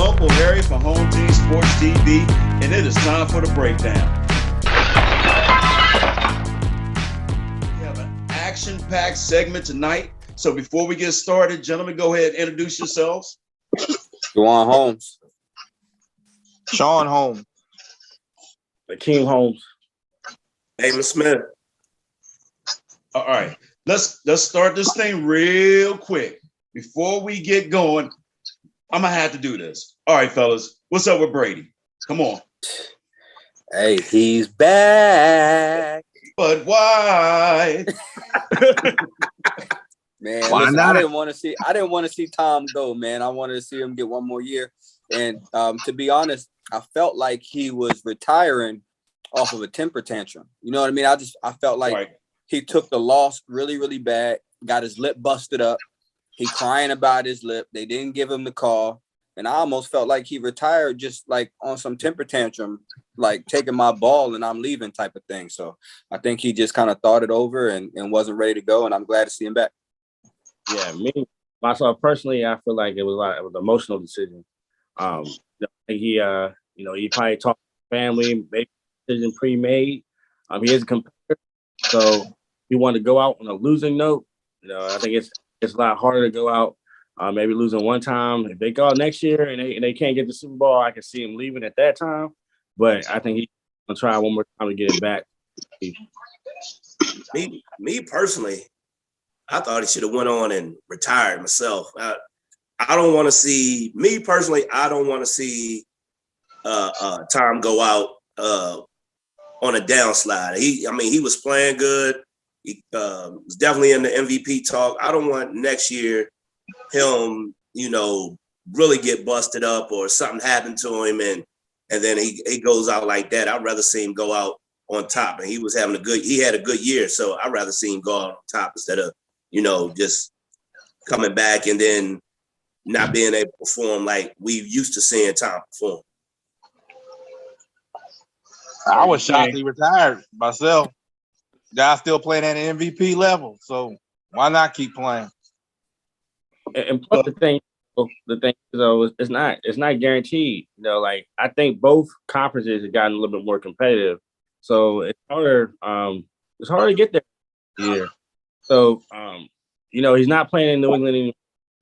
Uncle Harry for Home Team Sports TV, and it is time for the breakdown. We have an action-packed segment tonight. So before we get started, gentlemen, go ahead and introduce yourselves. Juwan Holmes. Sean Holmes. Akeem Holmes. Damon Smith. All right, let's start this thing real quick. Before we get going, I'm gonna have to do this. All right, fellas, what's up with Brady? Come on. Hey, he's back. But why? Man, Why listen, not? I didn't want to see Tom go, man. I wanted to see him get one more year. And to be honest, I felt like he was retiring off of a temper tantrum. You know what I mean? I felt like he took the loss really, really bad, got his lip busted up. He crying about his lip. They didn't give him the call. And I almost felt like he retired just like on some temper tantrum, like taking my ball and I'm leaving type of thing. So I think he just kind of thought it over and wasn't ready to go. And I'm glad to see him back. Yeah, myself personally, I feel like it was an emotional decision. He probably talked to family, made a decision pre-made. He is a competitor, so he wanted to go out on a losing note. I think it's a lot harder to go out, maybe losing one time. If they go out next year and they can't get the Super Bowl, I can see him leaving at that time. But I think he's gonna try one more time to get it back. Me personally, I thought he should have went on and retired myself. I don't want to see I don't want to see Tom go out on a downslide. He was playing good. He was definitely in the MVP talk. I don't want next year him, really get busted up or something happened to him and then he goes out like that. I'd rather see him go out on top. And he had a good year. So I'd rather see him go out on top instead of, just coming back and then not being able to perform like we used to seeing Tom perform. I was shocked he retired myself. Guy still playing at an MVP level, so why not keep playing? And plus the thing is, though, it's not guaranteed. Like I think both conferences have gotten a little bit more competitive, so it's harder. It's harder to get there here. So he's not playing in New England anymore.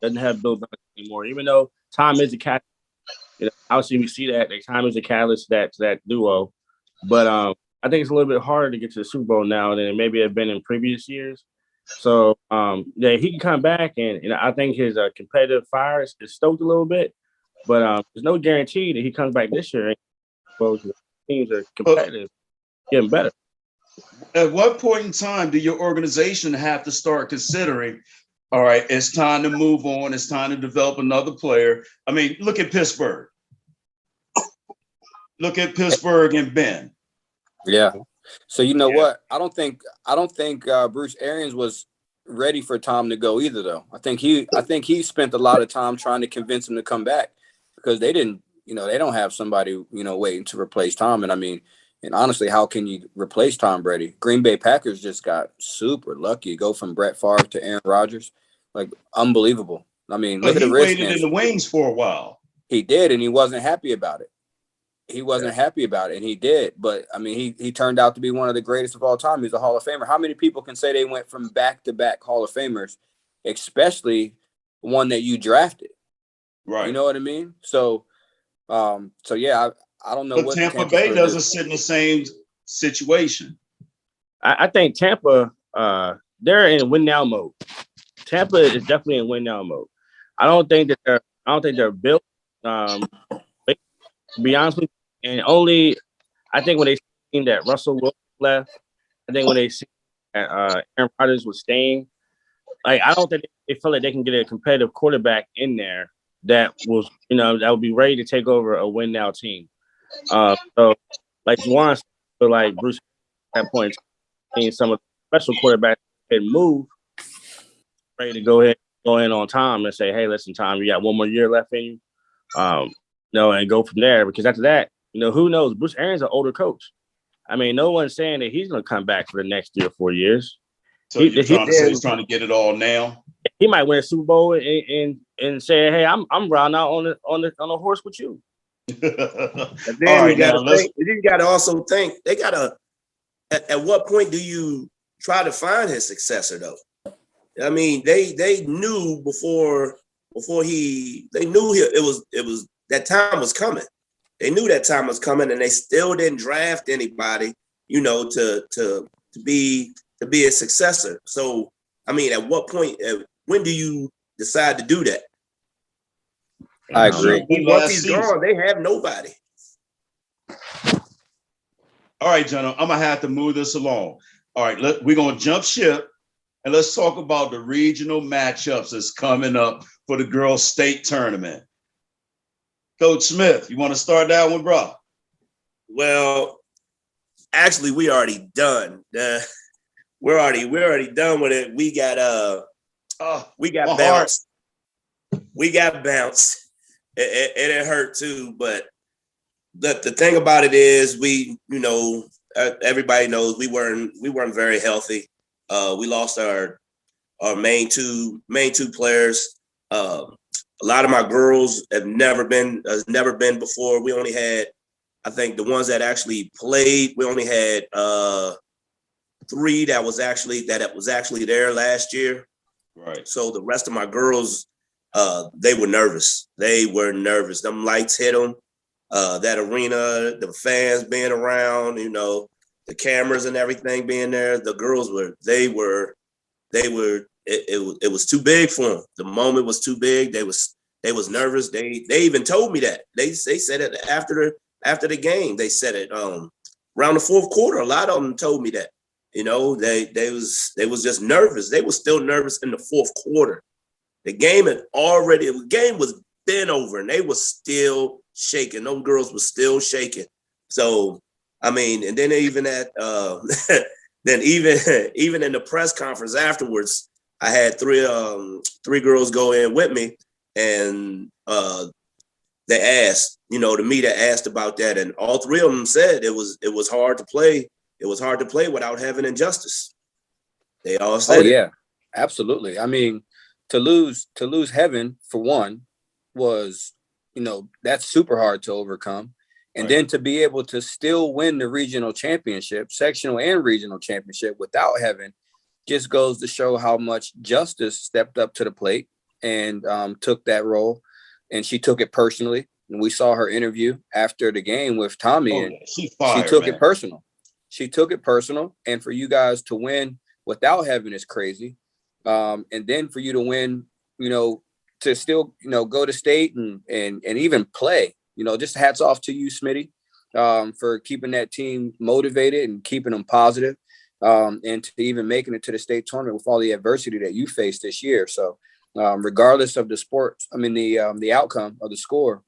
Doesn't have Bill Belichick anymore, even though Tom is a catalyst. Obviously we see that Tom is a catalyst to that duo, but I think it's a little bit harder to get to the Super Bowl now than it maybe have been in previous years. So he can come back, and I think his competitive fire is stoked a little bit, but there's no guarantee that he comes back this year. Well, teams are competitive, getting better. At what point in time do your organization have to start considering, all right, it's time to move on, it's time to develop another player? I mean, look at Pittsburgh. Look at Pittsburgh and Ben. Yeah. So what? I don't think Bruce Arians was ready for Tom to go either, though. I think he spent a lot of time trying to convince him to come back because they didn't, they don't have somebody, waiting to replace Tom. And honestly, how can you replace Tom Brady? Green Bay Packers just got super lucky. Go from Brett Favre to Aaron Rodgers, like unbelievable. Look at the Redskins. He waited in the wings for a while. He did, and he wasn't happy about it. And he did. But, he turned out to be one of the greatest of all time. He's a Hall of Famer. How many people can say they went from back-to-back Hall of Famers, especially one that you drafted? Right. You know what I mean? So yeah, I don't know but what Tampa Bay doesn't sit in the same situation. I think Tampa, they're in win now mode. Tampa is definitely in win now mode. I don't think they're built. To be honest with you, and only I think when they seen that Russell Wilson left, I think when they seen that Aaron Rodgers was staying, like I don't think they feel like they can get a competitive quarterback in there that was that would be ready to take over a win now team. So like Juwan, like Bruce at that point, seeing some of the special quarterbacks can move, ready to go in on Tom and say, hey, listen, Tom, you got one more year left in you. And go from there because after that, who knows? Bruce Arians an older coach. No one's saying that he's going to come back for the next 3 or 4 years. So you're trying to say he's trying to get it all now? he might win a Super Bowl and say, hey, I'm riding out on the horse with you. But All then right, you got now to think. You got to also think they got to. At what point do you try to find his successor, though? I mean, they knew before they knew it was that time was coming. They knew that time was coming, and they still didn't draft anybody, you know, to be a successor. So, I mean, at what point? When do you decide to do that? I agree. Once he's gone, they have nobody. All right, gentlemen, I'm gonna have to move this along. All right, we're gonna jump ship and let's talk about the regional matchups that's coming up for the girls' state tournament. Coach Smith, you want to start that one, bro? Well, actually, we already done. We're already done with it. We got bounced. We got bounced. It hurt too, but the thing about it is everybody knows we weren't very healthy. We lost our main two players. A lot of my girls have never been before. We only had, I think, the ones that actually played. We only had 3 that was actually there last year. Right. So the rest of my girls, they were nervous. Them lights hit them. That arena, the fans being around, the cameras and everything being there. The girls it was too big for them. The moment was too big. They was nervous. They even told me that. They said it after the game. They said it around the fourth quarter. A lot of them told me that. They was just nervous. They were still nervous in the fourth quarter. The game was been over and they was still shaking. Those girls were still shaking. So, I mean, and then even then even in the press conference afterwards, I had three girls go in with me, and they asked, the media asked about that, and all 3 of them said it was hard to play. It was hard to play without having Injustice. They all said, "Oh yeah, absolutely." I mean, to lose Heaven for one was, that's super hard to overcome, and then to be able to still win the regional championship, sectional and regional championship without Heaven, just goes to show how much Justice stepped up to the plate and took that role, and she took it personally. And we saw her interview after the game with Tommy, and she took it personal. She took it personal, and for you guys to win without Heaven is crazy. And then for you to win, to still, go to state and even play, just hats off to you, Smitty, for keeping that team motivated and keeping them positive. And to even making it to the state tournament with all the adversity that you faced this year. So regardless of the sports, the outcome of the score,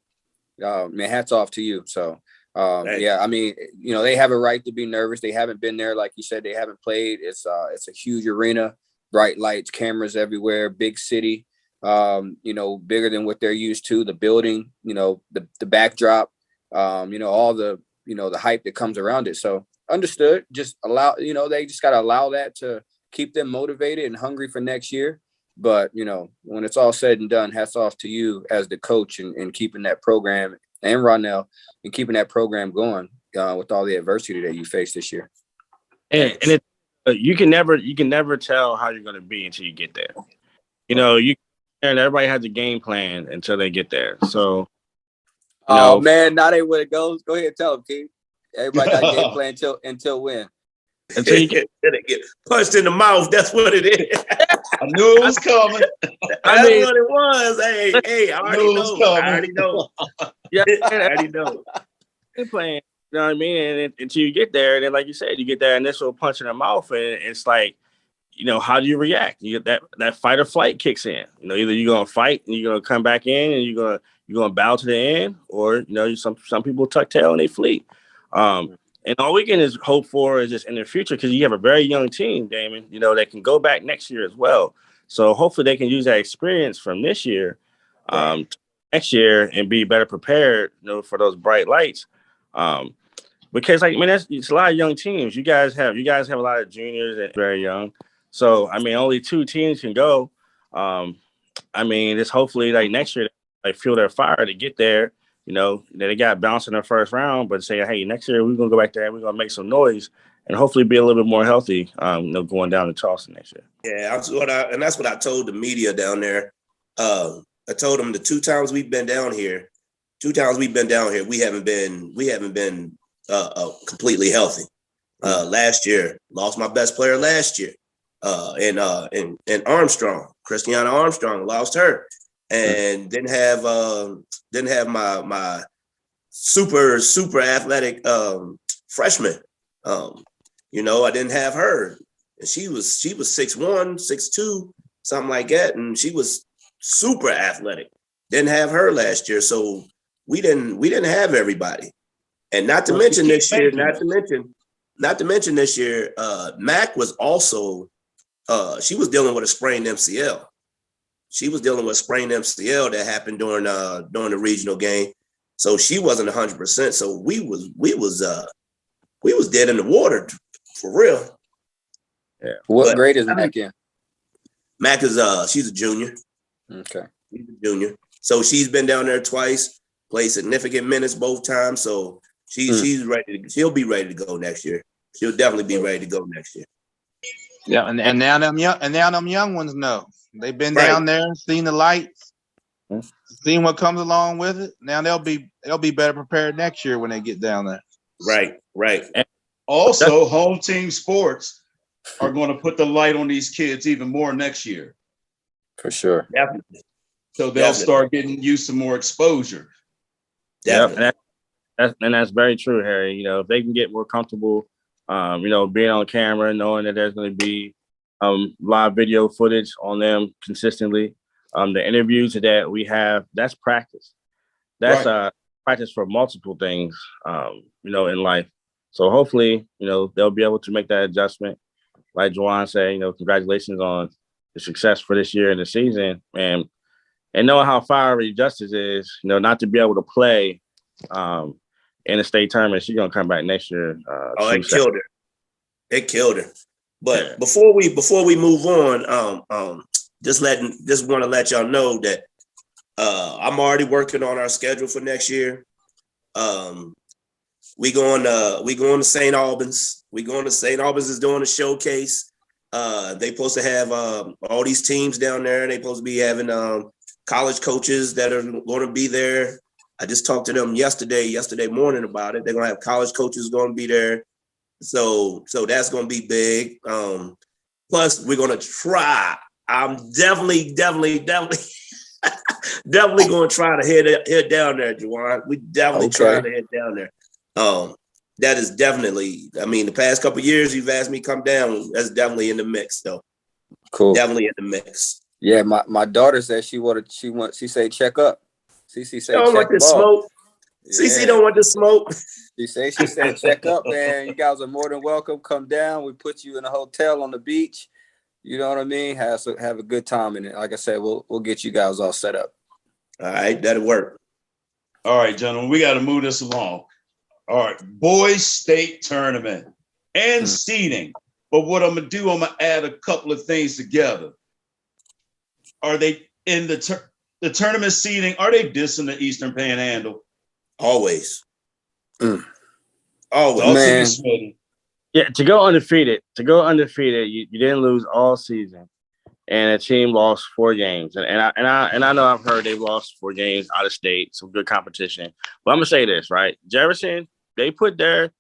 man, hats off to you. So yeah, I mean, they have a right to be nervous. They haven't been there. Like you said, they haven't played. It's a huge arena, bright lights, cameras everywhere, big city, bigger than what they're used to, the building, the backdrop, all the, the hype that comes around it. So understood. Just allow, they just got to allow that to keep them motivated and hungry for next year. But, when it's all said and done, hats off to you as the coach and keeping that program, and Ronell, and keeping that program going with all the adversity that you faced this year. And you can never tell how you're going to be until you get there. And everybody has a game plan until they get there. So, man, now they where it goes. Go ahead, tell them, Keith. Everybody got a game plan until when? Until you get punched in the mouth. That's what it is. I knew it was coming. That's what it was. Hey, I already know. Yeah, I already know. Playing, you know what I mean? And until you get there, and then like you said, you get that initial punch in the mouth, and it's like, how do you react? You get that fight or flight kicks in. Either you're gonna fight and you're gonna come back in and you're gonna bow to the end, or some people tuck tail and they flee. And all we can is hope for is just in the future, because you have a very young team, Damon, that can go back next year as well. So hopefully they can use that experience from this year, next year, and be better prepared, for those bright lights. Because it's a lot of young teams. You guys have a lot of juniors and very young. So only 2 teams can go. I mean, it's hopefully like next year they fuel their fire to get there. You know, they got bounced in their first round, but say, hey, next year we're gonna go back there and we're gonna make some noise and hopefully be a little bit more healthy. Going down to Charleston next year. Yeah, that's what I told the media down there. I told them the two times we've been down here, we haven't been completely healthy. Last year, lost my best player last year. And Armstrong, Christiana Armstrong, lost her, and didn't have my super athletic freshman. I didn't have her, and she was 6'1", 6'2", something like that, and she was super athletic. Didn't have her last year, so we didn't have everybody, and not to mention this year, Mac was also. She was dealing with a sprained MCL. That happened during the regional game. So she wasn't 100%. So we was dead in the water for real. Yeah. What grade is Mac in? Mac is she's a junior. Okay. She's a junior. So she's been down there twice, played significant minutes both times. So she's ready. She'll be ready to go next year. She'll definitely be ready to go next year. Yeah, and now them young ones know. They've been down there and seen the lights, seen what comes along with it. Now they'll be better prepared next year when they get down there. Right. And also, home team sports are going to put the light on these kids even more next year. For sure. Definitely. So they'll start getting used to more exposure. Yeah, and that's very true, Harry. You know, if they can get more comfortable. Being on camera, knowing that there's going to be live video footage on them consistently. The interviews that we have, that's practice. That's practice for multiple things, in life. So hopefully, they'll be able to make that adjustment. Like Juwan said, congratulations on the success for this year in the season. And knowing how fiery Justice is, not to be able to play in the state tournament, she's gonna come back next year. It killed her. It killed her. But before we move on, just want to let y'all know that I'm already working on our schedule for next year. We going to St. Albans. St. Albans is doing a showcase. They supposed to have all these teams down there. They supposed to be having college coaches that are going to be there. I just talked to them yesterday morning about it. They're gonna have college coaches going to be there, so that's going to be big. Plus, we're gonna try. I'm definitely going to try to head down there, Juwan. We definitely trying to head down there. That is definitely. I mean, the past couple of years you've asked me to come down. That's definitely in the mix, though. Cool. Definitely in the mix. Yeah, my daughter said she said check up. CC said don't want the smoke. CC don't want the smoke. She said check up, man. You guys are more than welcome. Come down. We put you in a hotel on the beach. You know what I mean? Have a good time in it. Like I said, we'll get you guys all set up. All right, that'll work. All right, gentlemen, we got to move this along. All right, boys state tournament and seeding. But what I'm gonna do, I'm gonna add a couple of things together. Are they in the tournament seeding? Are they dissing the Eastern Panhandle? Always. Always. Man. Yeah, to go undefeated, you didn't lose all season, and a team lost 4 games. And I know I've heard they've lost 4 games out of state, some good competition. But I'm gonna say this, right? Jefferson, they put their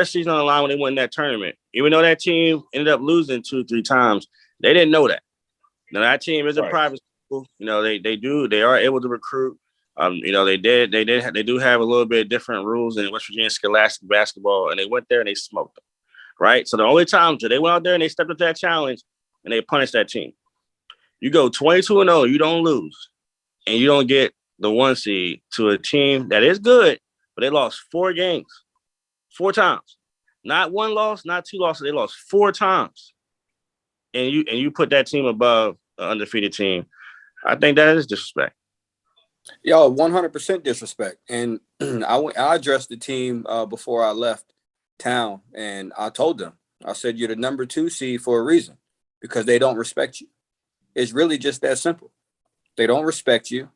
season on the line when they won that tournament. Even though that team ended up losing 2-3 times, they didn't know that. Now that team is a private school. They are able to recruit. They do have a little bit different rules in West Virginia Scholastic basketball, and they went there and they smoked them. Right. So the only time that they went out there and they stepped up that challenge and they punished that team. You go 22-0, you don't lose, and you don't get the 1 seed to a team that is good, but they lost 4 games, 4 times. Not 1 loss, not 2 losses. They lost 4 times. And you put that team above an undefeated team. I think that is disrespect. Yo, 100% disrespect. And I addressed the team before I left town, and I told them, I said, you're the number 2 seed for a reason, because they don't respect you. It's really just that simple. They don't respect you.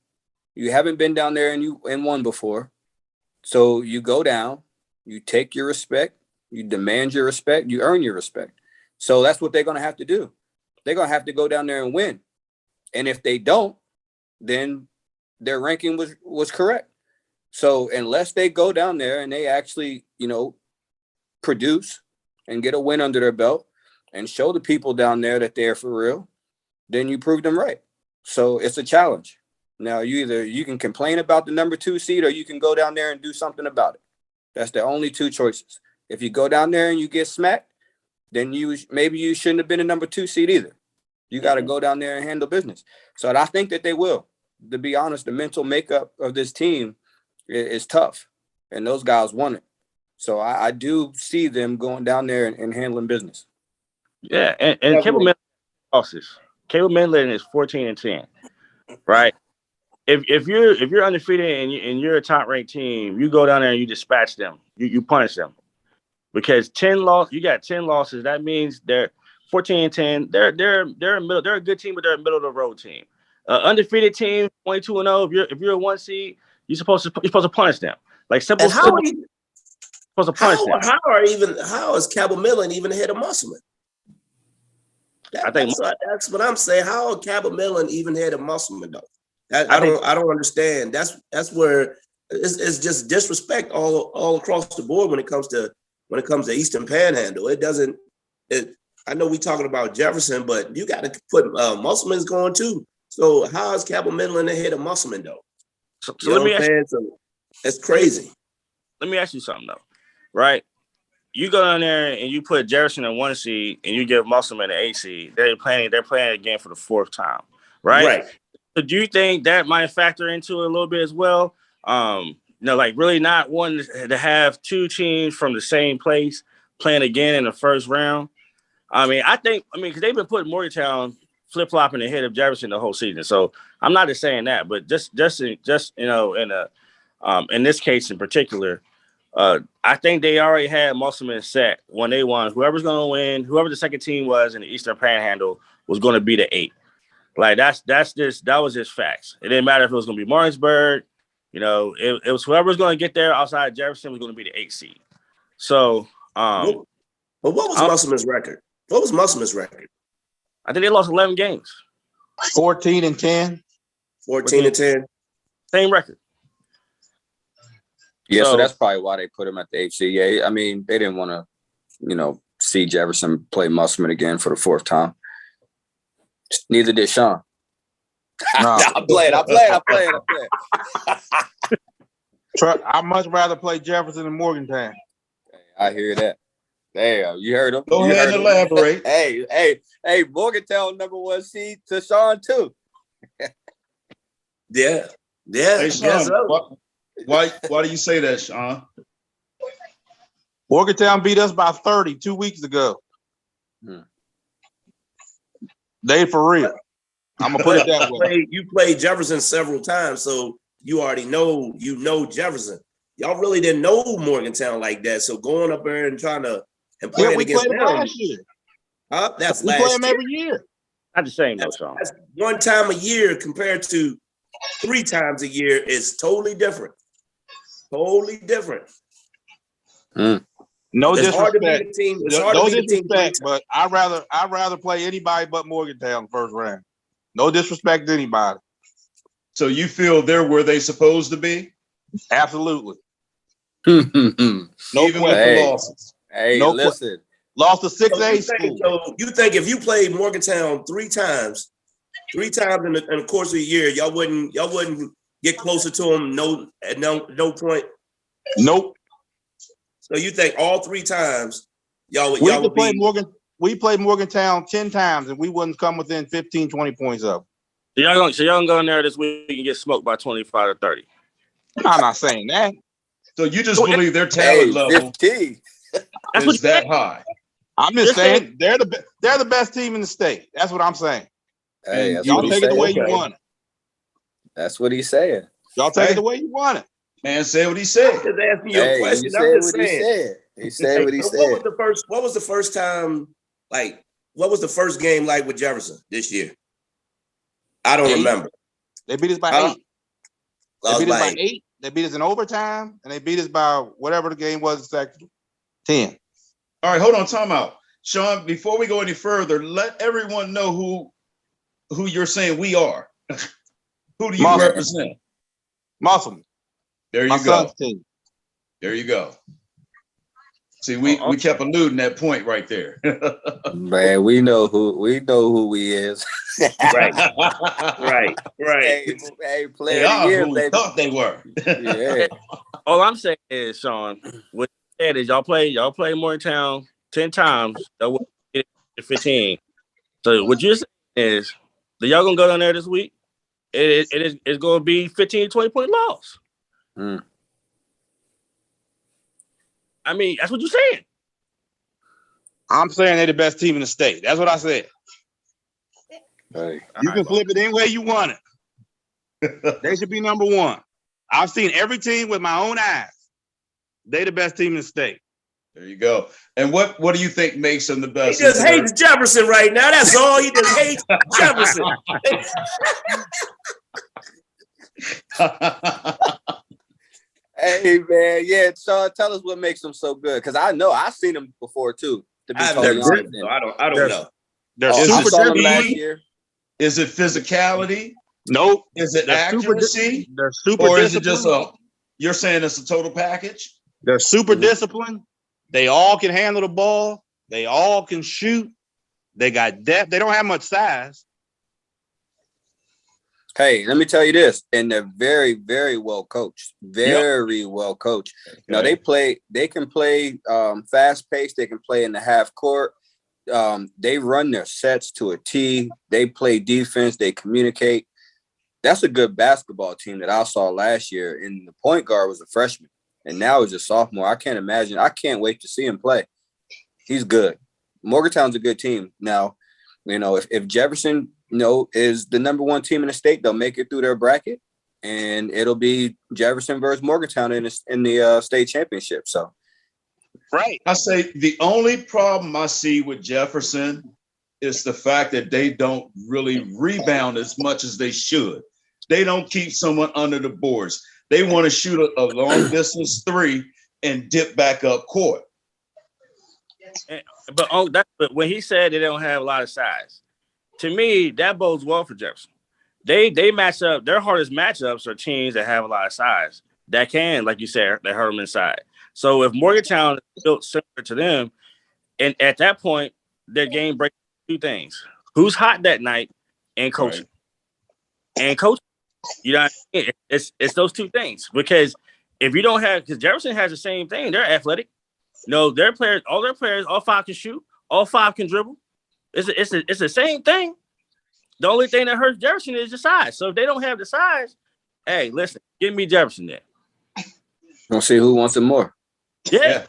You haven't been down there and won before. So you go down, you take your respect, you demand your respect, you earn your respect. So that's what they're going to have to do. They're going to have to go down there and win. And if they don't, then their ranking was correct. So unless they go down there and they actually, produce and get a win under their belt and show the people down there that they're for real, then you prove them right. So it's a challenge. Now you can complain about the number 2 seed or you can go down there and do something about it. That's the only 2 choices. If you go down there and you get smacked, then maybe you shouldn't have been a number 2 seed either. You got to go down there and handle business. So I think that they will. To be honest, the mental makeup of this team is tough, and those guys want it. So I do see them going down there and handling business. Yeah, and Caleb Midland losses. Caleb Midland is 14-10, right? If you're undefeated and you're a top ranked team, you go down there and you dispatch them, you punish them, because you got 10 losses. That means they're 14-10. They're a good team, but they're a middle of the road team. Undefeated team, 22-0. If you're a 1 seed, you're supposed to punish them. Like simple. And Supposed to punish them. How is Cabell Midland even ahead of Musselman? That's what I'm saying. How are Cabell Midland even ahead of Musselman though? I don't understand. That's where it's just disrespect all across the board when it comes to Eastern Panhandle. I know we talking about Jefferson, but you got to put Musselman's going too. So how is Cabell Midland ahead of Musselman though? So let me ask you. So that's crazy. Let me ask you something though, right? You go down there and you put Jefferson in 1 seed and you give Musselman an 8 seed. They're playing again for the 4th time, right? Right. So do you think that might factor into it a little bit as well? Like really not wanting to have 2 teams from the same place playing again in the first round. Because they've been putting Morgantown flip-flopping ahead of Jefferson the whole season. So I'm not just saying that, but just in this case in particular, I think they already had Musselman set when they won. Whoever's going to win, whoever the second team was in the Eastern Panhandle was going to be the 8. Like that was just facts. It didn't matter if it was going to be Martinsburg. It was whoever's going to get there outside Jefferson was going to be the 8 seed. So, but what was Musselman's record? What was Musselman's record? I think they lost 11 games. 14-10. 14-10. Same record. Yeah, so that's probably why they put him at the HCA. I mean, they didn't want to, see Jefferson play Musselman again for the 4th time. Neither did Sean. No. I played. I'd much rather play Jefferson than Morgantown. I hear that. Damn, you heard him. Go ahead and elaborate. Hey, Morgantown number 1 seed to Sean too. Yeah. Hey, Sean, why do you say that, Sean? Morgantown beat us by 30 2 weeks ago. They for real. I'm gonna put it that way. You played Jefferson several times, so you already know Jefferson. Y'all really didn't know Morgantown like that. So going up there and trying to play we against played them last year. That's we last play them year. every year. Not the same though, Sean. That's 1 time a year compared to 3 times a year is totally different. Totally different. No It's hard to beat disrespect. a team. No disrespect, but I'd rather play anybody but Morgantown first round. No disrespect to anybody. So you feel they're where they supposed to be? Absolutely. No Even with the losses. Hey, No listen. Lost to 6A So school. you think if you played Morgantown 3 times in the course of a year, y'all wouldn't get closer to them? At no point. Nope. So you think all 3 times y'all would play be we played Morgantown 10 times and we wouldn't come within 15, 20 points of. So y'all gonna go in there this week and get smoked by 25 or 30. I'm not saying that. So you just believe their talent level 15. is that high? I'm just saying they're the best team in the state. That's what I'm saying. Hey, that's y'all what he's take it the way saying. you want it. That's what he's saying. Y'all take it the way you want it. Man, say what he said. just asking you a question. He I'm said just what he saying. said. He said what he So said. What was the first time like? What was the first game like with Jefferson this year? I don't 8? remember. They beat us by Huh? 8. They Lost beat us by by 8. They beat us in overtime, and they beat us by whatever the game was, second 10. All right, hold on, time out. Sean, before we go any further, let everyone know who you're saying we are. Who do you Muscle. represent? Muscle. There My you go. son's team. There you go. See, we kept alluding that point right there. Man, we know who he is. Right. Right. Hey, player They of the are year, who we baby. thought they were. Yeah. All I'm saying is, Sean, what you said is y'all play Morgantown 10 times. That will get to 15. So what you're saying is that y'all gonna go down there this week. It's gonna be 15, 20-point loss. Mm. I mean, that's what you're saying. I'm saying they're the best team in the state. That's what I said. Hey. You can flip it any way you want it. They should be number 1. I've seen every team with my own eyes. They the best team in the state. There you go. And what do you think makes them the He best? just hates Jefferson right now. That's all. He just hates Jefferson. Hey man, yeah, Sean, tell us what makes them so good. Because I know I've seen them before too. To be I've totally never seen honest. him, so I don't know. They're I super saw them last disciplined. year. Is it physicality? Nope. Is it They're super accuracy? They're super Or is it disciplined. just you're saying it's a total package? They're super disciplined. They all can handle the ball. They all can shoot. They got depth. They don't have much size. Hey, let me tell you this, and they're very, very well coached. Very well coached. Okay. You know, they can play fast paced, they can play in the half court. They run their sets to a T, they play defense, they communicate. That's a good basketball team that I saw last year. And the point guard was a freshman, and now he's a sophomore. I can't wait to see him play. He's good. Morgantown's a good team. Now, you know, if Jefferson, is the number 1 team in the state, they'll make it through their bracket, and it'll be Jefferson versus Morgantown in the state championship. So, Right. I say the only problem I see with Jefferson is the fact that they don't really rebound as much as they should. They don't keep someone under the boards. They want to shoot a long distance 3 and dip back up court. But when he said they don't have a lot of size, to me that bodes well for Jefferson. They match up. Their hardest matchups are teams that have a lot of size that can, like you said, they hurt them inside. So if Morgantown is built similar to them, and at that point their game breaks 2 things: who's hot that night, and coaching. Right. And coaching. You know what I mean? It's those 2 things, because if you don't have, because Jefferson has the same thing, they're athletic. Their players, all 5 can shoot, all 5 can dribble. It's the same thing. The only thing that hurts Jefferson is the size. So if they don't have the size, hey, listen, give me Jefferson there. we'll see who wants it more. Yeah.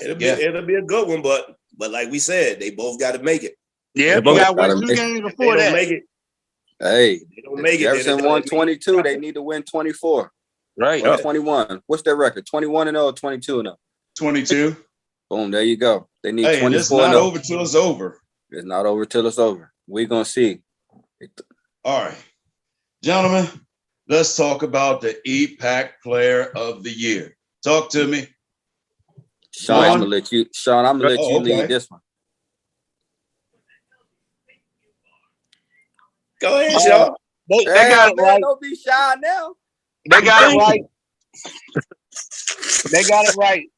It'll be a good one, but like we said, they both got to make it. Yeah. They You got to gotta win 2 make- games If they before don't that. make it, Hey, they don't make it. Jefferson won 22. They need to win 24. Right. Or 21. What's their record? 21-0, 22-0. 22. Boom, there you go. They need Hey, and it's 24. not over till it's over. It's not over till it's over. We're gonna see. All right. Gentlemen, let's talk about the EPAC Player of the Year. Talk to me. Sean, I'm gonna let you okay. lead this one. Go ahead, Sean. They got it man, right. don't be shy now. They got it right. They got it right.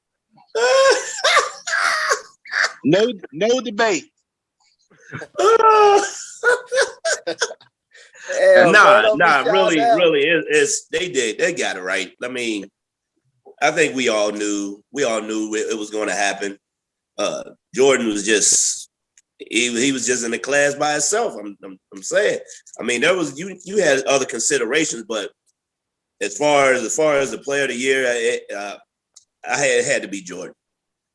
No debate. Hell, man, don't be Nah, shy really, now. it's they got it right. I mean, I think we all knew it was going to happen. Jordan was just he was just in the class by himself. I'm saying. I mean, there was you had other considerations, but as far as the player of the year, I had to be Jordan.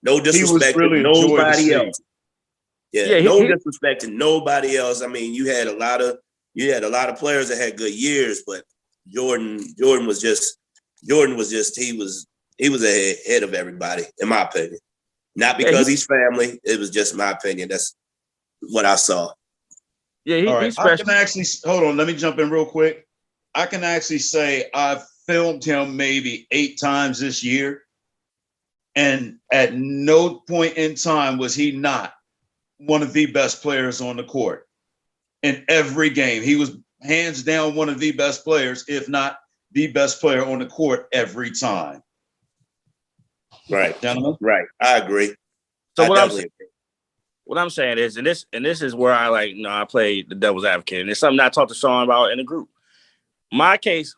No disrespect to nobody else. Yeah, no disrespect to nobody else. I mean, you had a lot of players that had good years, but Jordan was just he was ahead of everybody, in my opinion. Not because he's family. It was just my opinion. That's what I saw. Yeah, All right, he's I special. can actually hold on. Let me jump in real quick. I can actually say I've filmed him maybe 8 times this year, and at no point in time was he not one of the best players on the court. In every game, he was hands down one of the best players, if not the best player on the court every time. Right. Gentlemen, Right. I agree. So I what I'm definitely saying, agree. what I'm saying is, and this is where I I play the devil's advocate, and it's something I talked to Sean about in the group. My case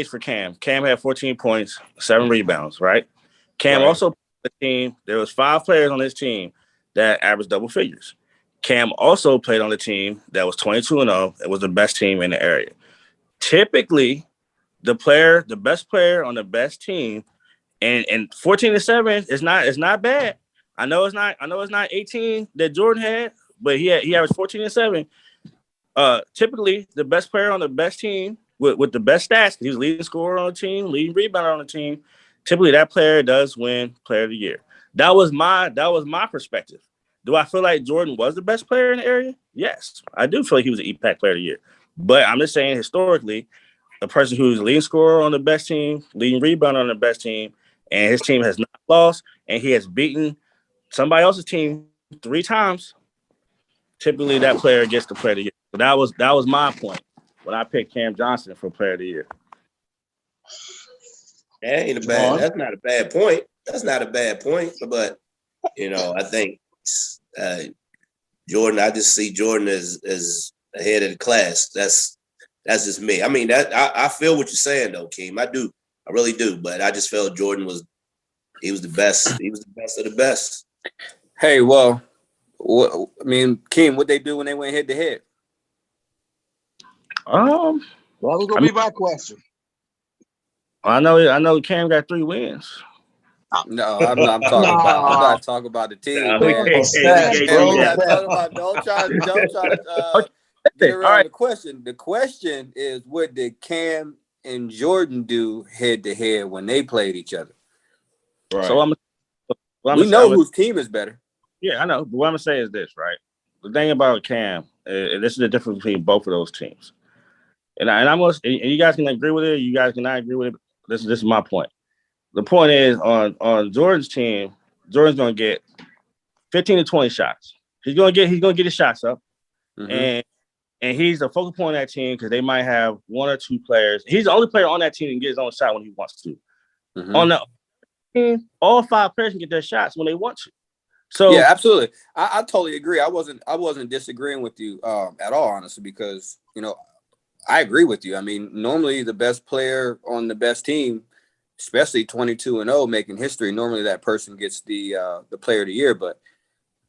for Cam had 14 points, 7 rebounds, right? Cam Right. also played on the team. There was 5 players on his team that averaged double figures. Cam also played on the team that was 22-0. It was the best team in the area. Typically, the best player on the best team, and 14-7 is not bad. I know it's not 18 that Jordan had, but he averaged 14-7. Typically the best player on the best team with the best stats, he was leading scorer on the team, leading rebounder on the team. Typically that player does win player of the year. That was my perspective. Do I feel like Jordan was the best player in the area? Yes, I do feel like he was an EPAC player of the year. But I'm just saying historically, a person who's leading scorer on the best team, leading rebounder on the best team, and his team has not lost, and he has beaten somebody else's team 3 times, typically that player gets the player of the year. So that was my point when I picked Cam Johnson for player of the year. That ain't a bad. John? That's not a bad point. That's not a bad point. But I think Jordan. I just see Jordan as ahead of the class. That's just me. I mean, I feel what you're saying though, Keem. I do. I really do. But I just felt Jordan was the best. He was the best of the best. Hey, well, Kim, what they do when they went head to head? That was gonna be my question. I know Cam got 3 wins. No, I'm not talking about the team, man. Stats, We're bro. not talking about. Don't try to get around All right. the question. The question is, what did Cam and Jordan do head to head when they played each other? Right. So we know whose team is better. Yeah, I know. But what I'm gonna say is this, right? The thing about Cam, this is the difference between both of those teams. And you guys can agree with it. You guys cannot agree with it. This is my point. The point is on Jordan's team, Jordan's gonna get 15 to 20 shots. He's gonna get his shots up, and he's the focal point of that team because they might have 1 or 2 players. He's the only player on that team that can get his own shot when he wants to. On the team, all 5 players can get their shots when they want to. So yeah, absolutely. I totally agree. I wasn't disagreeing with you at all, honestly, because I agree with you. I mean, normally the best player on the best team, especially 22-0, making history, normally that person gets the player of the year. But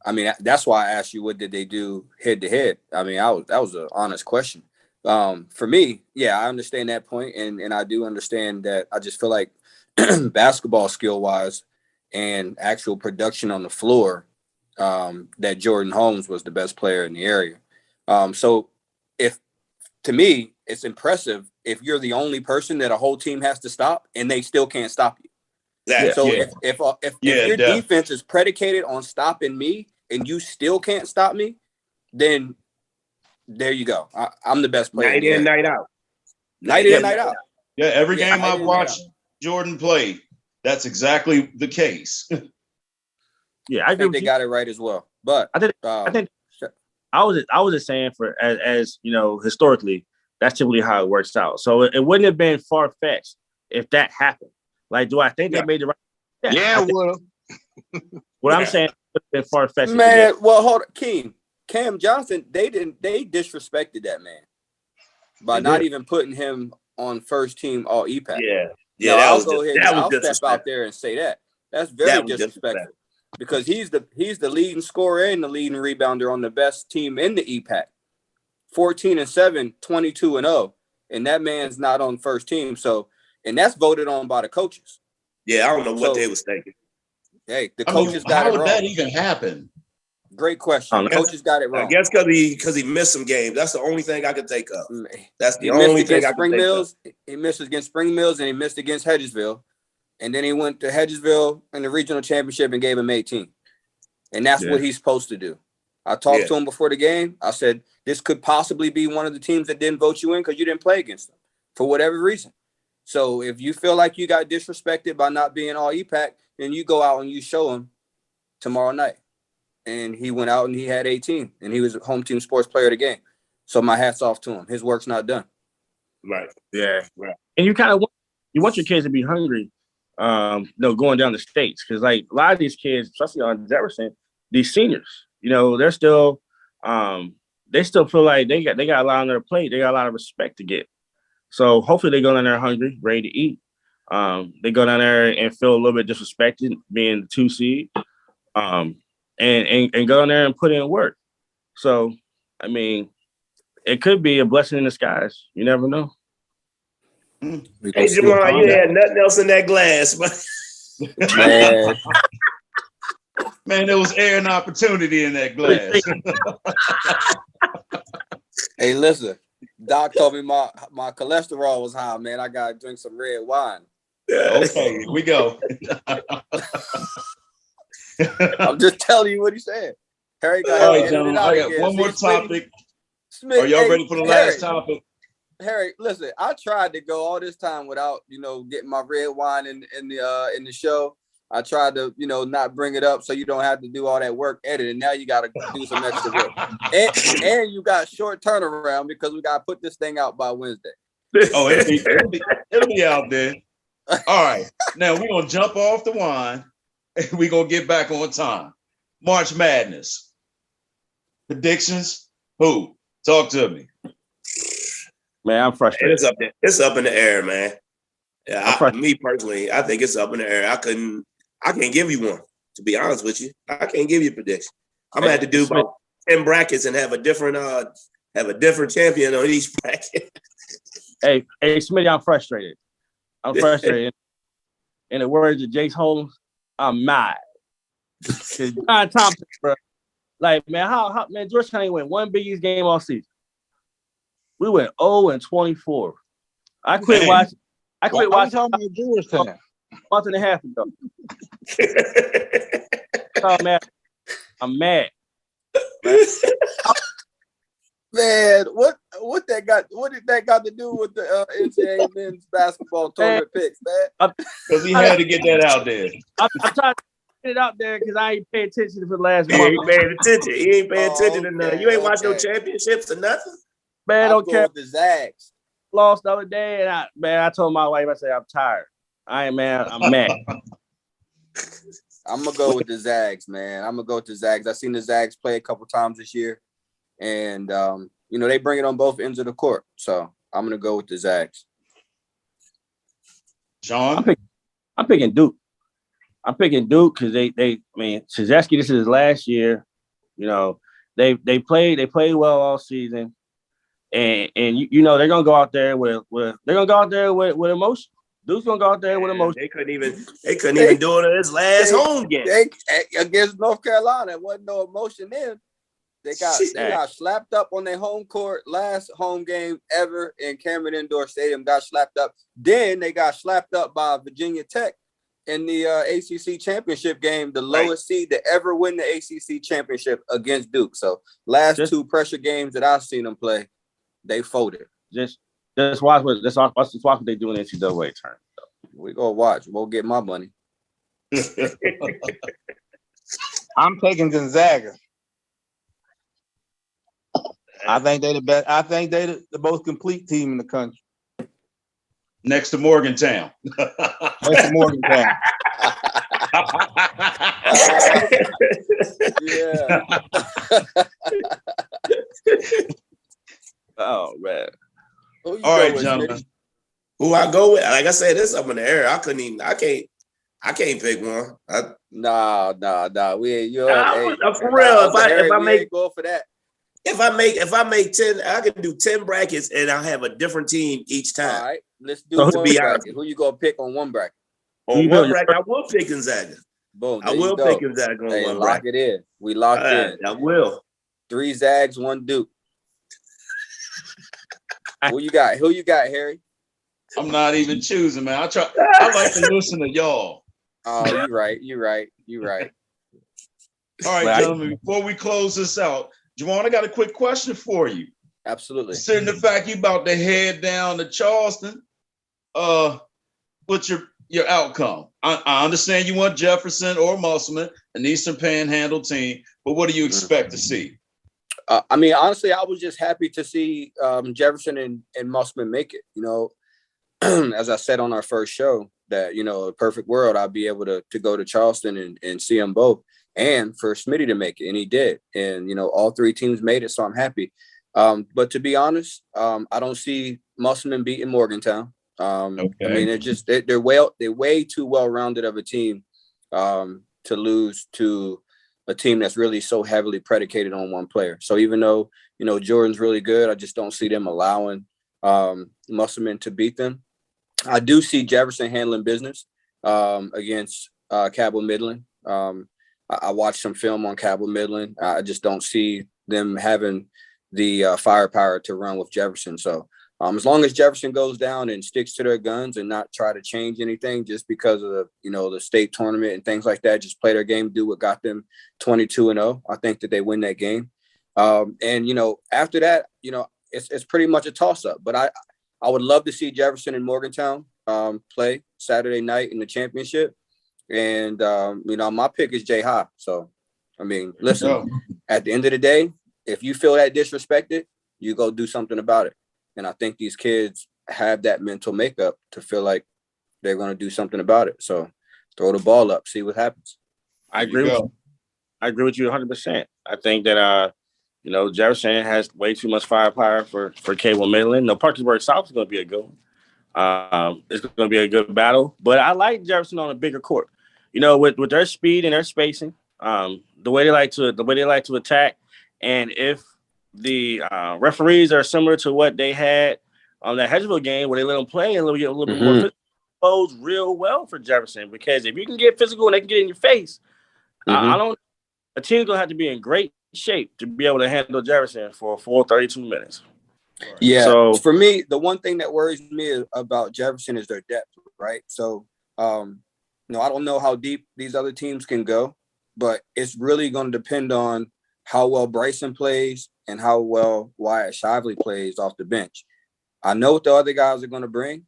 I mean, that's why I asked you, what did they do head to head? I mean, that was an honest question. For me, yeah, I understand that point, and I do understand that. I just feel like basketball skill wise and actual production on the floor, that Jordan Holmes was the best player in the area. So to me, it's impressive if you're the only person that a whole team has to stop and they still can't stop you. Exactly. So Yeah. if your defense is predicated on stopping me and you still can't stop me, then there you go. I'm the best player. Night in, night out. Night in, night out. Yeah, every Yeah, game I've watched Jordan play, that's exactly the case. yeah, I think they got it right as well. But I think I was just saying for as historically, that's typically how it works out. So it wouldn't have been far fetched if that happened. Like, do I think they made the right? Yeah, it would have. What I'm saying would have been far fetched. Man, well, hold on, Cam Johnson, they disrespected that man by not even putting him on first team All EPAC. Yeah, I'll step out there and say that. That's very disrespectful. Because he's the leading scorer and the leading rebounder on the best team in the EPAC. 14-7, 22-0. And that man's not on first team. So, and that's voted on by the coaches. Yeah, I don't know what they was thinking. Hey, the coaches got it wrong. How did that even happen? Great question. Coaches got it wrong. I guess because he missed some games. That's the only thing I could think of. That's the he only missed thing against I could think of. He missed against Spring Mills and he missed against Hedgesville. And then he went to Hedgesville in the regional championship and gave him 18. And that's what he's supposed to do. I talked to him before the game. I said, this could possibly be one of the teams that didn't vote you in because you didn't play against them for whatever reason. So if you feel like you got disrespected by not being all EPAC, then you go out and you show him tomorrow night. And he went out and he had 18, and he was a home team sports player of the game. So my hat's off to him. His work's not done. Right. Yeah. Right. And you kind of want your kids to be hungry, going down the states. Because like a lot of these kids, especially on Jefferson, these seniors, they're still they still feel like they got a lot on their plate. They got a lot of respect to get. So hopefully they go down there hungry, ready to eat. They go down there and feel a little bit disrespected being the 2 seed. And go in there and put in work. So, I mean, it could be a blessing in disguise. You never know. Hey, Jamal, you had nothing else in that glass, but Man, there was air and opportunity in that glass. Hey, listen, Doc told me my cholesterol was high, man. I gotta drink some red wine. Okay, here we go. I'm just telling you what he said. Harry got All right, gentlemen, I got one more topic. Are y'all ready for the last topic? Harry, listen, I tried to go all this time without, getting my red wine in the show. I tried to, not bring it up so you don't have to do all that work editing. Now you got to do some extra work. And you got short turnaround because we got to put this thing out by Wednesday. Oh, it'll be out there. All right. Now we're going to jump off the wine and we're going to get back on time. March Madness. Predictions? Who? Talk to me. Man, I'm frustrated. It's up in the air, man. Yeah, me personally, I think it's up in the air. I can't give you one, to be honest with you. I can't give you a prediction. I'm gonna have to do about 10 brackets and have a different champion on each bracket. Hey, Smitty, I'm frustrated. In the words of Jace Holmes, I'm mad. Because John Thompson, bro, like, man, how man, Georgetown ain't win one Big East game all season. We went 0-24. I quit watching. Talking about Georgetown a month and a half ago. Oh man, I'm mad. Man, what did that got to do with the NCAA men's basketball tournament picks, man? Because he had to get that out there. I'm trying to get it out there because I ain't paying attention for the last He month. ain't paying attention. He ain't paying attention to nothing. You ain't watching no championships or nothing. Man, don't care. With the Zags. Lost the other day, and I told my wife, I said, I'm tired. I'm mad. I'm gonna go with the Zags, man. I'm gonna go with the Zags. I've seen the Zags play a couple times this year, and they bring it on both ends of the court. So I'm gonna go with the Zags. Sean, I'm picking Duke. I'm picking Duke because Krzyzewski, this is his last year. They played well all season. And they're gonna go out there with emotion. Duke's gonna go out there with emotion. They couldn't even do it in his last home game. Against North Carolina. It wasn't no emotion then. They got slapped up on their home court last home game ever in Cameron Indoor Stadium. Got slapped up. Then they got slapped up by Virginia Tech in the ACC championship game, the lowest seed to ever win the ACC championship against Duke. So last two pressure games that I've seen them play, they folded. Just watch what they do in the NCAA tournament. We gonna watch. We'll get my money. I'm taking Gonzaga. I think they the best. I think they the most complete team in the country. Next to Morgantown. Next to Morgantown. Yeah. Oh man. All right, gentlemen. Who I go with? Like I said, this up in the air. I can't pick one. Nah. We ain't. For real. If I make go for that. If I make 10, I can do 10 brackets and I'll have a different team each time. All right, let's do one bracket. Who you gonna pick on one bracket? On one bracket, I will pick Gonzaga. Boom. I will pick Gonzaga on one lock bracket. it in. We locked in. I will. 3 Zags, 1 Duke. Who you got, Harry? I'm not even choosing, man. I like to listen to y'all. Oh, you're right. All right, gentlemen, before we close this out, Juwan, I got a quick question for you. Absolutely. Considering the fact you about to head down to Charleston, what's your outcome? I understand you want Jefferson or Musselman, an Eastern Panhandle team, but what do you expect to see? I mean, honestly, I was just happy to see Jefferson and Musselman make it. You know, as I said on our first show, that, you know, a perfect world, I'd be able to go to Charleston and see them both, and for Smitty to make it, and he did. And, you know, all three teams made it, so I'm happy. But to be honest, I don't see Musselman beating Morgantown. Okay. I mean, they're way too well-rounded of a team to lose to a team that's really so heavily predicated on one player. So even though, you know, Jordan's really good, I just don't see them allowing Musselman to beat them. I do see Jefferson handling business against Cabell Midland. I watched some film on Cabell Midland. I just don't see them having the firepower to run with Jefferson. So as long as Jefferson goes down and sticks to their guns and not try to change anything just because of the, you know, the state tournament and things like that, just play their game, do what got them 22-0. I think that they win that game. And, you know, after that, you know, it's pretty much a toss up, but I would love to see Jefferson and Morgantown play Saturday night in the championship. And, you know, my pick is Jay High. So, I mean, listen, at the end of the day, if you feel that disrespected, you go do something about it. And I think these kids have that mental makeup to feel like they're going to do something about it. So throw the ball up, see what happens. I agree with you. I agree with you 100%. I think that, you know, Jefferson has way too much firepower for Cabell Midland. No, Parkersburg South is going to be a good one. It's going to be a good battle. But I like Jefferson on a bigger court. You know, with their speed and their spacing, the way they like to attack, and if the referees are similar to what they had on that Hedgeville game where they let them play a little bit more physical, bodes real well for Jefferson, because if you can get physical and they can get in your face, a team's gonna have to be in great shape to be able to handle Jefferson for a full 32 minutes. Yeah. So for me, the one thing that worries me about Jefferson is their depth, right? So you know, I don't know how deep these other teams can go, but it's really going to depend on how well Bryson plays and how well Wyatt Shively plays off the bench. I know what the other guys are going to bring,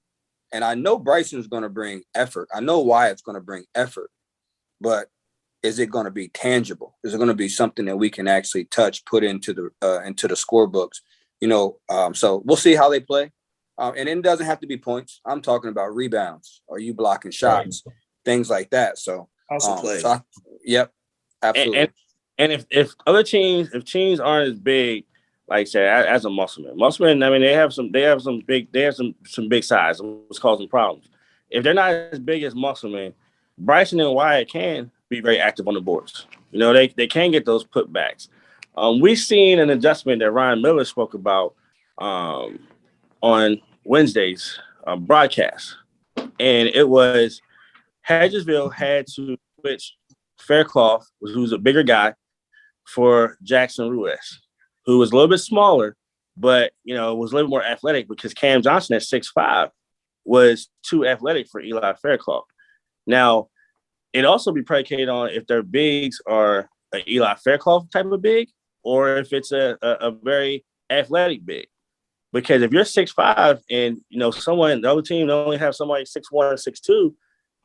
and I know Bryson's going to bring effort. I know Wyatt's going to bring effort, but is it going to be tangible? Is it going to be something that we can actually touch, put into the scorebooks? You know, so we'll see how they play. And it doesn't have to be points. I'm talking about rebounds. Are you blocking shots? Things like that. So also play. Yep, absolutely. And if other teams, if teams aren't as big, like say as a Musselman, I mean they have some big size, what's causing problems. If they're not as big as Musselman, Bryson and Wyatt can be very active on the boards. You know, they can get those putbacks. We've seen an adjustment that Ryan Miller spoke about on Wednesday's broadcast, and it was Hedgesville had to switch Faircloth, who's a bigger guy, for Jackson Ruiz, who was a little bit smaller, but, you know, was a little more athletic, because Cam Johnson at 6'5" was too athletic for Eli Faircloth. Now, it also be predicated on if their bigs are an Eli Faircloth type of big, or if it's a very athletic big. Because if you're 6'5" and, you know, the other team only have somebody 6'1" or 6'2",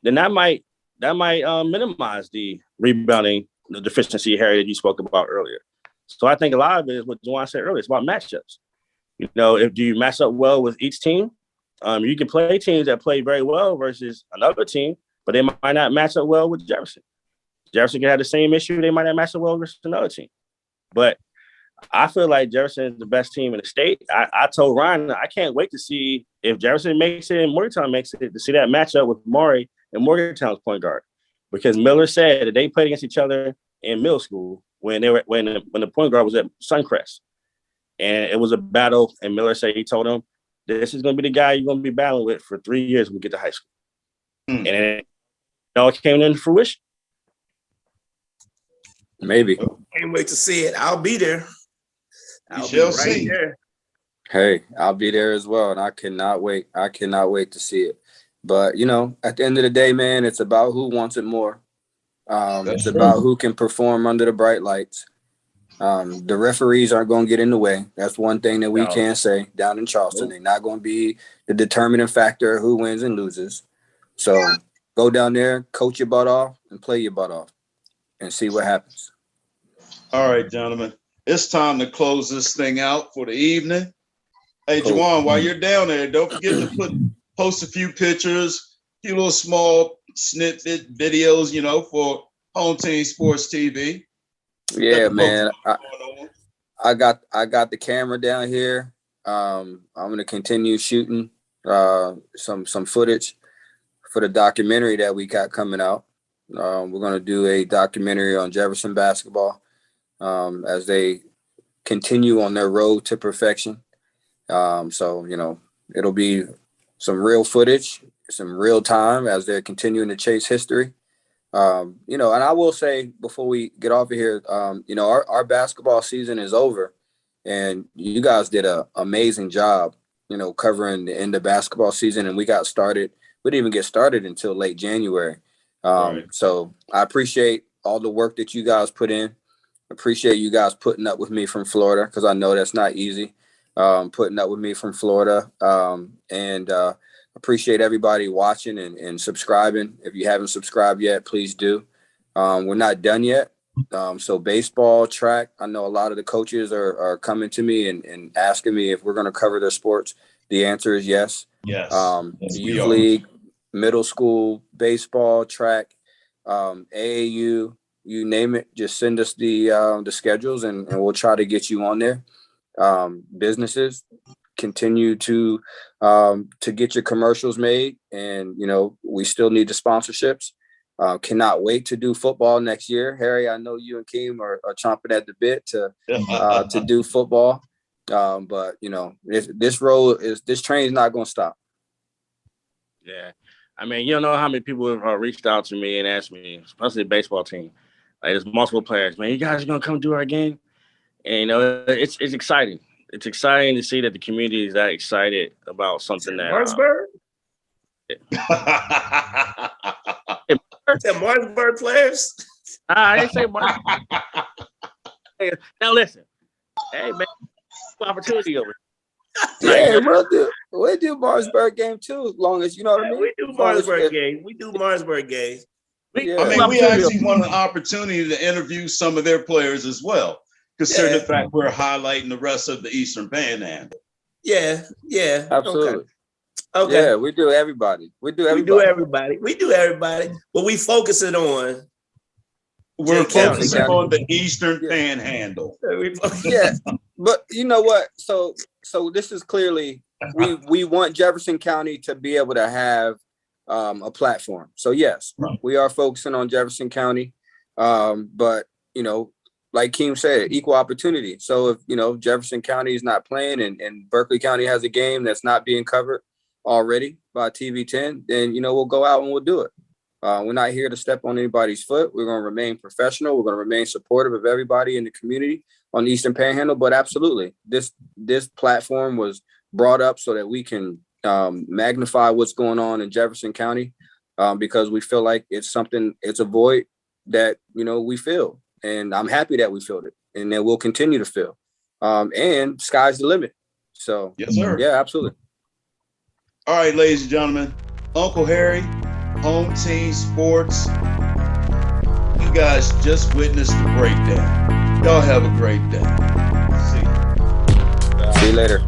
then that might minimize the rebounding, the deficiency, Harry, that you spoke about earlier. So I think a lot of it is what Juwan said earlier. It's about matchups. You know, do you match up well with each team? You can play teams that play very well versus another team, but they might not match up well with Jefferson. Jefferson can have the same issue. They might not match up well versus another team. But I feel like Jefferson is the best team in the state. I told Ryan, I can't wait to see if Jefferson makes it and Morgantown makes it, to see that matchup with Maury and Morgantown's point guard. Because Miller said that they played against each other in middle school when the point guard was at Suncrest. And it was a battle, and Miller said he told him, this is going to be the guy you're going to be battling with for 3 years when we get to high school. And it all came into fruition. Maybe. Can't wait to see it. I'll be there. You shall see. There. Hey, I'll be there as well, and I cannot wait. I cannot wait to see it. But, you know, at the end of the day, man, it's about who wants it more. It's about who can perform under the bright lights. The referees aren't going to get in the way. That's one thing that we No. can say down in Charleston. Nope. They're not going to be the determining factor of who wins and loses. So go down there, coach your butt off, and play your butt off, and see what happens. All right, gentlemen. It's time to close this thing out for the evening. Hey, Cool. Juwan, while you're down there, don't forget to post a few pictures, a few little small snippet videos, you know, for Home Team Sports TV. Yeah, man. Going on. I got the camera down here. I'm gonna continue shooting some footage for the documentary that we got coming out. We're gonna do a documentary on Jefferson basketball as they continue on their road to perfection. So you know, it'll be some real footage, some real time as they're continuing to chase history. You know, and I will say before we get off of here, you know, our basketball season is over, and you guys did an amazing job, you know, covering the end of basketball season, and we got started. We didn't even get started until late January. Right. So I appreciate all the work that you guys put in. Appreciate you guys putting up with me from Florida, because I know that's not easy. Putting up with me from Florida, and appreciate everybody watching and subscribing. If you haven't subscribed yet, please do. We're not done yet. So baseball, track, I know a lot of the coaches are coming to me and asking me if we're going to cover their sports. The answer is yes. Yes. Yes, we Youth are. league, middle school, baseball, track, AAU, you name it. Just send us the schedules and we'll try to get you on there. Businesses, continue to get your commercials made, and you know, we still need the sponsorships. Cannot wait to do football next year. Harry, I know you and Keem are chomping at the bit to do football, but you know, this train is not going to stop. Yeah, I mean, you don't know how many people have reached out to me and asked me, especially the baseball team. Like, there's multiple players, man. You guys are gonna come do our game, and you know, it's exciting. It's exciting to see that the community is that excited about something that. Martinsburg? Martinsburg players? I didn't say Mark. Hey, now listen, hey man, opportunity over. Yeah, we'll do Martinsburg game too, as long as you know what I mean. We do Martinsburg games. We do Martinsburg games. Yeah. I mean, we actually want an opportunity to interview some of their players as well, considering the fact we're highlighting the rest of the Eastern Panhandle. Yeah, Absolutely. Okay. Yeah, we do everybody. We do everybody. But we focus it on. We're County. focusing on the Eastern Panhandle. Yeah, but you know what? So this is clearly we want Jefferson County to be able to have a platform. So yes, we are focusing on Jefferson County, but you know, like Keem said, equal opportunity. So if you know Jefferson County is not playing and Berkeley County has a game that's not being covered already by TV10, then you know we'll go out and we'll do it. We're not here to step on anybody's foot. We're going to remain professional. We're going to remain supportive of everybody in the community on the Eastern Panhandle. But absolutely, this platform was brought up so that we can magnify what's going on in Jefferson County, because we feel like it's a void that, you know, we feel. And I'm happy that we filled it, and that we'll continue to fill. And sky's the limit. So, yes, sir. Yeah, absolutely. All right, ladies and gentlemen, Uncle Harry, Home Team Sports. You guys just witnessed the breakdown. Y'all have a great day. See you. See you later.